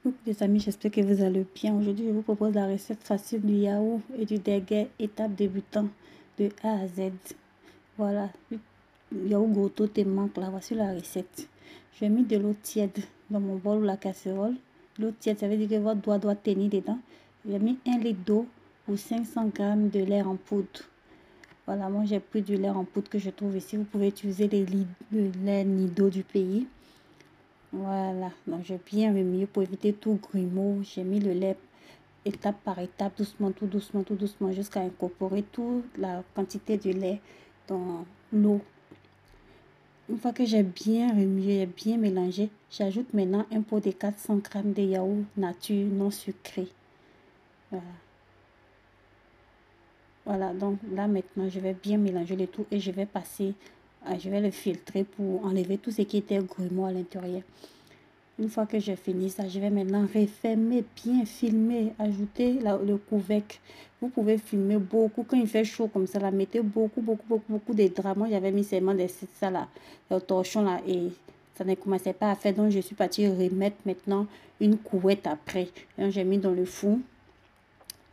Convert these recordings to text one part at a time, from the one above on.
Coucou les amis, j'espère que vous allez bien. Aujourd'hui, je vous propose la recette facile du yaourt et du déguet, étape débutant de A à Z. Voilà, le yaourt grotto te manque là, voici la recette. J'ai mis de l'eau tiède dans mon bol ou la casserole. L'eau tiède, ça veut dire que votre doigt doit tenir dedans. J'ai mis 1 litre d'eau pour 500 g de lait en poudre. Voilà, moi j'ai pris du lait en poudre que je trouve ici. Vous pouvez utiliser le lait Nido du pays. Voilà, donc j'ai bien remué pour éviter tout grumeau. J'ai mis le lait étape par étape, doucement, tout doucement, tout doucement, jusqu'à incorporer toute la quantité de lait dans l'eau. Une fois que j'ai bien remué, j'ai bien mélangé, j'ajoute maintenant un pot de 400 g de yaourt nature non sucré. Voilà. Voilà, donc là maintenant, je vais bien mélanger le tout et je vais je vais le filtrer pour enlever tout ce qui était grumeau à l'intérieur. Une fois que j'ai fini ça, je vais maintenant refermer, bien filmer, ajouter le couvercle. Vous pouvez filmer beaucoup. Quand il fait chaud comme ça, là, mettez beaucoup de draps. Moi, j'avais mis seulement ça là, le torchon là, et ça ne commençait pas à faire. Donc, je suis partie remettre maintenant une couette après. Donc, j'ai mis dans le four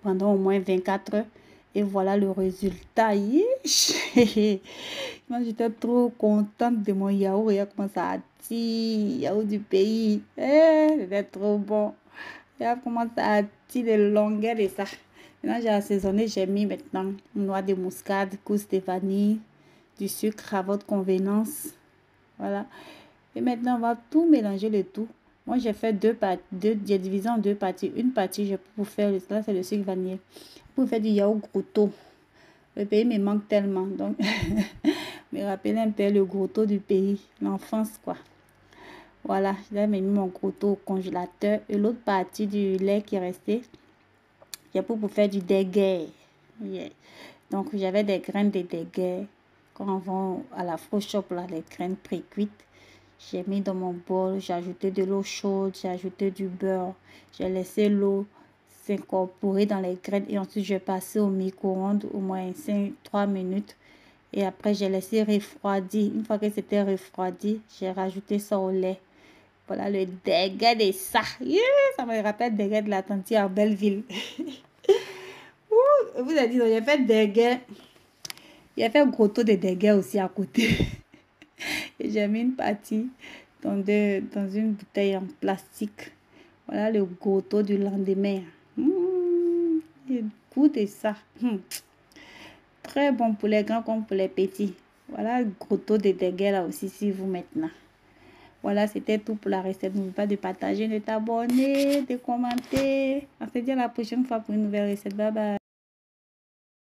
pendant au moins 24 heures. Et voilà le résultat. Moi, j'étais trop contente de mon yaourt. Il a commencé à tirer. Yaourt du pays. C'était trop bon. Il a commencé à tirer de longueur de ça. Maintenant, j'ai assaisonné. J'ai mis maintenant une noix de muscade, gousse de vanille, du sucre à votre convenance. Voilà. Et maintenant, on va tout mélanger le tout. Moi, j'ai fait j'ai divisé en deux parties. Une partie, je peux faire, là, c'est le sucre vanille. Pour faire du yaourt grotto. Le pays me manque tellement. Donc, me rappeler un peu le grotto du pays. L'enfance, quoi. Voilà, j'ai mis mon grotto au congélateur. Et l'autre partie du lait qui est resté, j'ai pour faire du déguet. Yeah. Donc, j'avais des graines de déguet. Quand on vend à la fruit shop, là, les graines pré-cuites. J'ai mis dans mon bol, j'ai ajouté de l'eau chaude, j'ai ajouté du beurre. J'ai laissé l'eau s'incorporer dans les graines et ensuite je vais passer au micro-ondes au moins 3 minutes. Et après, j'ai laissé refroidir. Une fois que c'était refroidi, j'ai rajouté ça au lait. Voilà le déguet de ça. Yeah, ça me rappelle déguet de la tante à Belleville. Vous avez dit, j'ai fait déguet. Il y a fait un grotto de déguet aussi à côté. Et j'ai mis une partie dans une bouteille en plastique. Voilà le grotto du lendemain. Le goût de ça. Très bon pour les grands comme pour les petits. Voilà le grotto de déguet là aussi, si vous maintenant. Voilà, c'était tout pour la recette. N'oubliez pas de partager, de t'abonner, de commenter. On se dit à la prochaine fois pour une nouvelle recette. Bye bye.